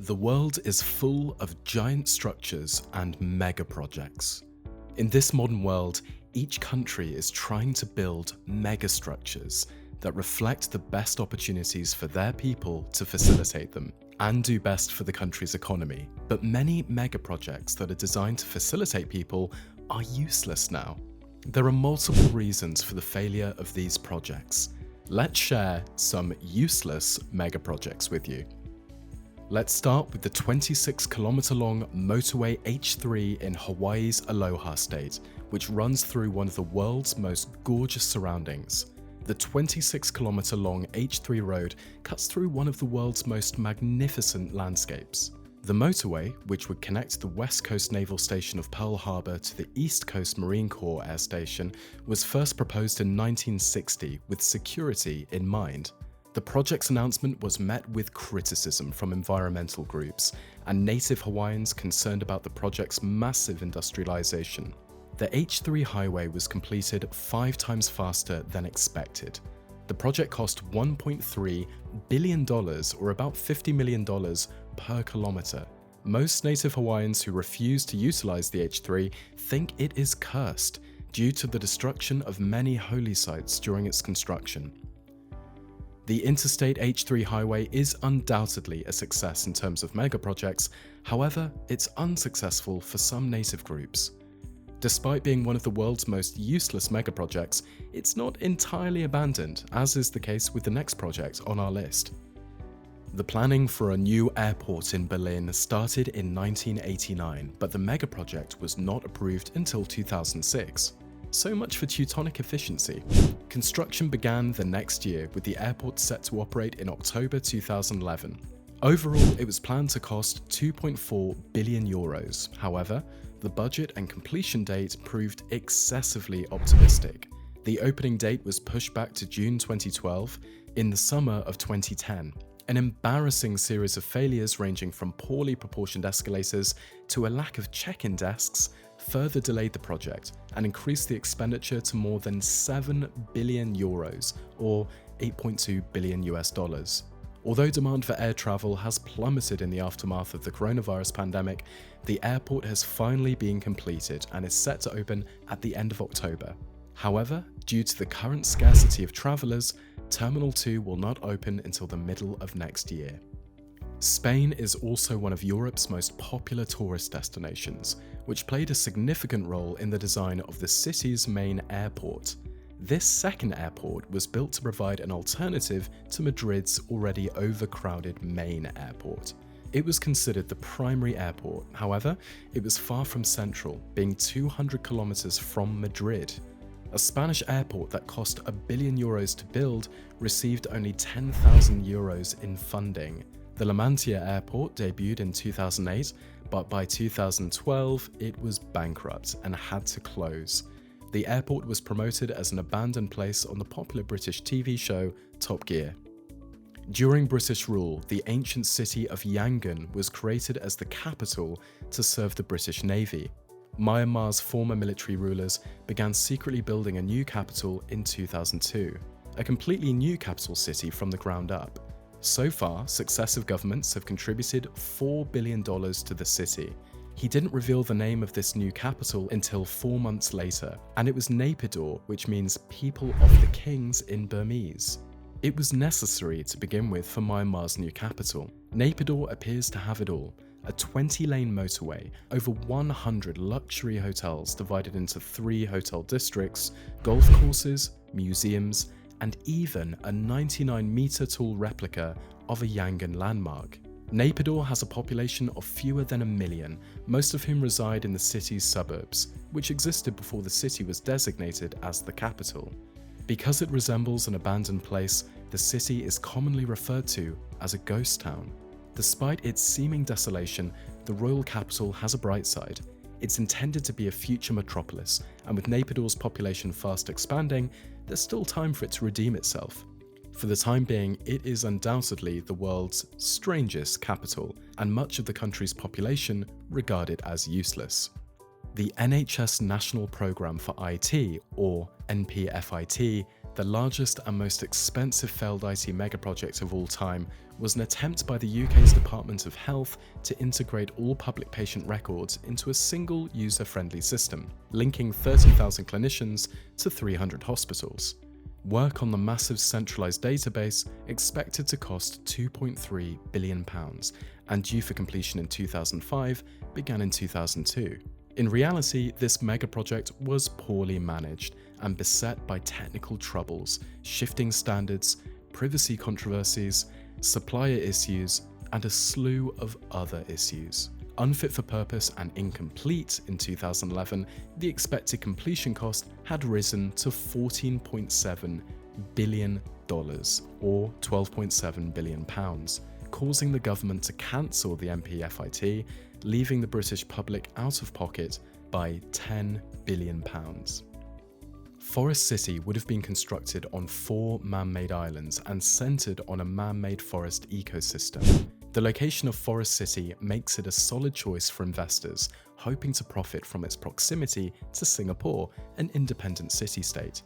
The world is full of giant structures and mega projects. In this modern world, each country is trying to build mega structures that reflect the best opportunities for their people to facilitate them and do best for the country's economy. But many mega projects that are designed to facilitate people are useless now. There are multiple reasons for the failure of these projects. Let's share some useless mega projects with you. Let's start with the 26-kilometer-long motorway H3 in Hawaii's Aloha State, which runs through one of the world's most gorgeous surroundings. The 26-kilometer-long H3 road cuts through one of the world's most magnificent landscapes. The motorway, which would connect the West Coast Naval Station of Pearl Harbor to the East Coast Marine Corps Air Station, was first proposed in 1960 with security in mind. The project's announcement was met with criticism from environmental groups and native Hawaiians concerned about the project's massive industrialization. The H3 highway was completed 5 times faster than expected. The project cost $1.3 billion, or about $50 million per kilometer. Most native Hawaiians who refuse to utilize the H3 think it is cursed due to the destruction of many holy sites during its construction. The Interstate H3 highway is undoubtedly a success in terms of mega projects, however, it's unsuccessful for some native groups. Despite being one of the world's most useless mega projects, it's not entirely abandoned, as is the case with the next project on our list. The planning for a new airport in Berlin started in 1989, but the mega project was not approved until 2006. So much for Teutonic efficiency. Construction began the next year, with the airport set to operate in October 2011. Overall, it was planned to cost 2.4 billion euros. However, the budget and completion date proved excessively optimistic. The opening date was pushed back to June 2012 in the summer of 2010. An embarrassing series of failures ranging from poorly proportioned escalators to a lack of check-in desks further delayed the project and increased the expenditure to more than 7 billion euros, or $8.2 billion US. Although demand for air travel has plummeted in the aftermath of the coronavirus pandemic, the airport has finally been completed and is set to open at the end of October. However, due to the current scarcity of travelers, Terminal 2 will not open until the middle of next year. Spain is also one of Europe's most popular tourist destinations, which played a significant role in the design of the city's main airport. This second airport was built to provide an alternative to Madrid's already overcrowded main airport. It was considered the primary airport, however, it was far from central, being 200 kilometers from Madrid. A Spanish airport that cost €1 billion to build received only 10,000 euros in funding. The La Mantia airport debuted in 2008, but by 2012 it was bankrupt and had to close. The airport was promoted as an abandoned place on the popular British TV show Top Gear. During British rule, the ancient city of Yangon was created as the capital to serve the British Navy. Myanmar's former military rulers began secretly building a new capital in 2002, a completely new capital city from the ground up. So far, successive governments have contributed $4 billion to the city. He didn't reveal the name of this new capital until 4 months later, and it was Naypyidaw, which means people of the kings in Burmese. It was necessary to begin with for Myanmar's new capital. Naypyidaw appears to have it all: a 20-lane motorway, over 100 luxury hotels divided into 3 hotel districts, golf courses, museums, and even a 99-meter-tall replica of a Yangon landmark. Naypyidaw has a population of fewer than 1 million, most of whom reside in the city's suburbs, which existed before the city was designated as the capital. Because it resembles an abandoned place, the city is commonly referred to as a ghost town. Despite its seeming desolation, the royal capital has a bright side. It's intended to be a future metropolis, and with Naypyidaw's population fast expanding, there's still time for it to redeem itself. For the time being, it is undoubtedly the world's strangest capital, and much of the country's population regard it as useless. The NHS National Programme for IT, or NPFIT, The largest and most expensive failed IT megaproject of all time was an attempt by the UK's Department of Health to integrate all public patient records into a single user-friendly system, linking 30,000 clinicians to 300 hospitals. Work on the massive centralised database, expected to cost £2.3 billion and due for completion in 2005, began in 2002. In reality, this megaproject was poorly managed and beset by technical troubles, shifting standards, privacy controversies, supplier issues, and a slew of other issues. Unfit for purpose and incomplete in 2011, the expected completion cost had risen to $14.7 billion, or £12.7 billion, causing the government to cancel the MPFIT, leaving the British public out of pocket by £10 billion. Forest City would have been constructed on 4 man-made islands and centred on a man-made forest ecosystem. The location of Forest City makes it a solid choice for investors hoping to profit from its proximity to Singapore, an independent city-state.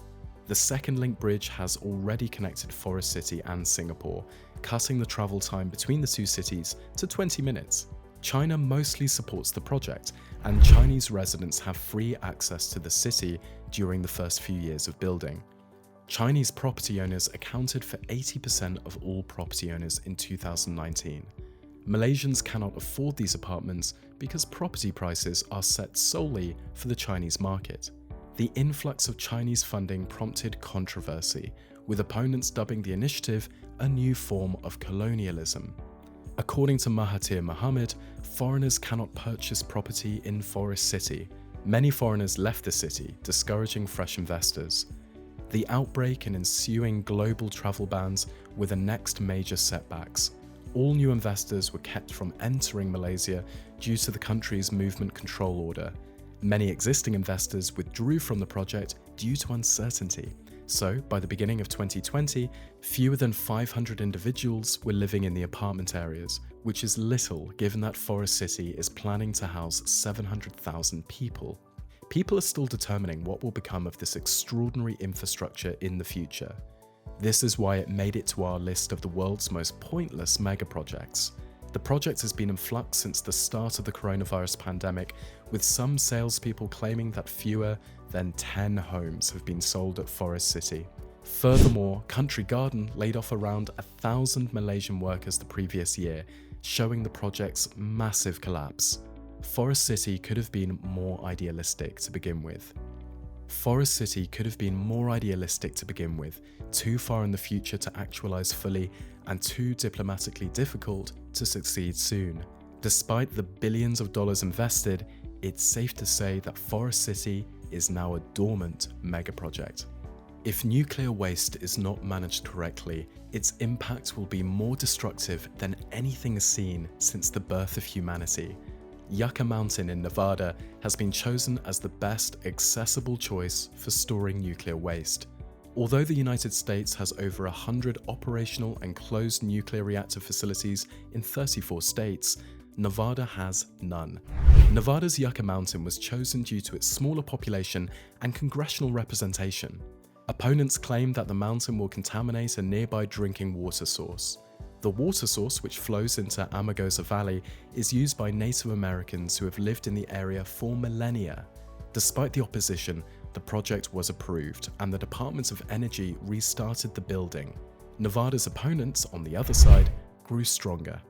The second link bridge has already connected Forest City and Singapore, cutting the travel time between the two cities to 20 minutes. China mostly supports the project, and Chinese residents have free access to the city during the first few years of building. Chinese property owners accounted for 80% of all property owners in 2019. Malaysians cannot afford these apartments because property prices are set solely for the Chinese market. The influx of Chinese funding prompted controversy, with opponents dubbing the initiative a new form of colonialism. According to Mahathir Mohamad, foreigners cannot purchase property in Forest City. Many foreigners left the city, discouraging fresh investors. The outbreak and ensuing global travel bans were the next major setbacks. All new investors were kept from entering Malaysia due to the country's movement control order. Many existing investors withdrew from the project due to uncertainty. So, by the beginning of 2020, fewer than 500 individuals were living in the apartment areas, which is little given that Forest City is planning to house 700,000 people. People are still determining what will become of this extraordinary infrastructure in the future. This is why it made it to our list of the world's most pointless megaprojects. The project has been in flux since the start of the coronavirus pandemic, with some salespeople claiming that fewer than 10 homes have been sold at Forest City. Furthermore, Country Garden laid off around 1,000 Malaysian workers the previous year, showing the project's massive collapse. Forest City could have been more idealistic to begin with. Forest City could have been more idealistic to begin with, too far in the future to actualize fully, and too diplomatically difficult to succeed soon. Despite the billions of dollars invested, it's safe to say that Forest City is now a dormant megaproject. If nuclear waste is not managed correctly, its impact will be more destructive than anything seen since the birth of humanity. Yucca Mountain in Nevada has been chosen as the best accessible choice for storing nuclear waste. Although the United States has over 100 operational and closed nuclear reactor facilities in 34 states, Nevada has none. Nevada's Yucca Mountain was chosen due to its smaller population and congressional representation. Opponents claim that the mountain will contaminate a nearby drinking water source. The water source, which flows into Amargosa Valley, is used by Native Americans who have lived in the area for millennia. Despite the opposition, the project was approved, and the Department of Energy restarted the building. Nevada's opponents, on the other side, grew stronger.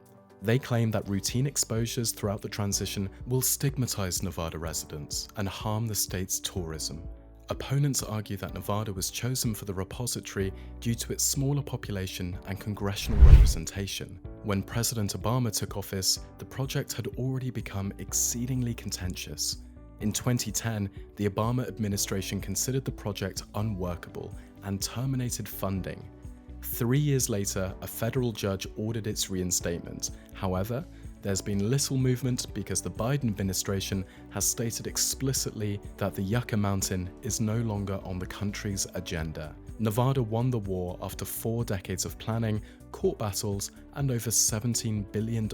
They claim that routine exposures throughout the transition will stigmatize Nevada residents and harm the state's tourism. Opponents argue that Nevada was chosen for the repository due to its smaller population and congressional representation. When President Obama took office, the project had already become exceedingly contentious. In 2010, the Obama administration considered the project unworkable and terminated funding. 3 years later, a federal judge ordered its reinstatement. However, there's been little movement because the Biden administration has stated explicitly that the Yucca Mountain is no longer on the country's agenda. Nevada won the war after 4 decades of planning, court battles, and over $17 billion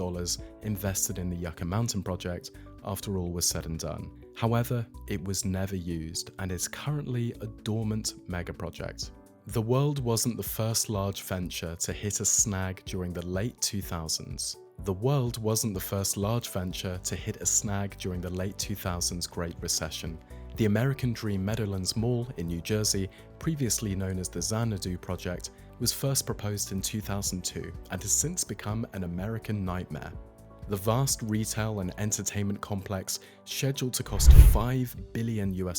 invested in the Yucca Mountain project after all was said and done. However, it was never used and is currently a dormant megaproject. The world wasn't the first large venture to hit a snag during the late 2000s. The world wasn't the first large venture to hit a snag during the late 2000s Great Recession. The American Dream Meadowlands Mall in New Jersey, previously known as the Xanadu Project, was first proposed in 2002 and has since become an American nightmare. The vast retail and entertainment complex, scheduled to cost $5 billion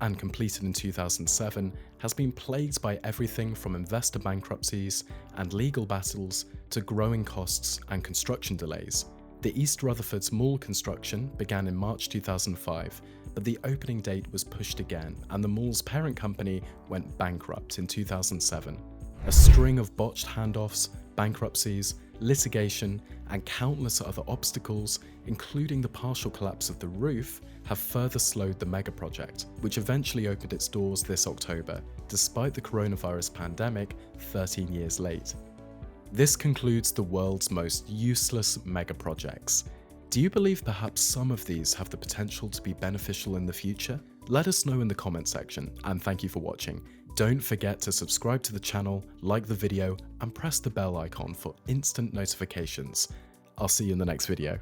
and completed in 2007, has been plagued by everything from investor bankruptcies and legal battles to growing costs and construction delays. The East Rutherford's mall construction began in March 2005, but the opening date was pushed again and the mall's parent company went bankrupt in 2007. A string of botched handoffs, bankruptcies, litigation, and countless other obstacles, including the partial collapse of the roof, have further slowed the mega project, which eventually opened its doors this October, despite the coronavirus pandemic 13 years late. This concludes the world's most useless mega projects. Do you believe perhaps some of these have the potential to be beneficial in the future? Let us know in the comment section, and thank you for watching. Don't forget to subscribe to the channel, like the video, and press the bell icon for instant notifications. I'll see you in the next video.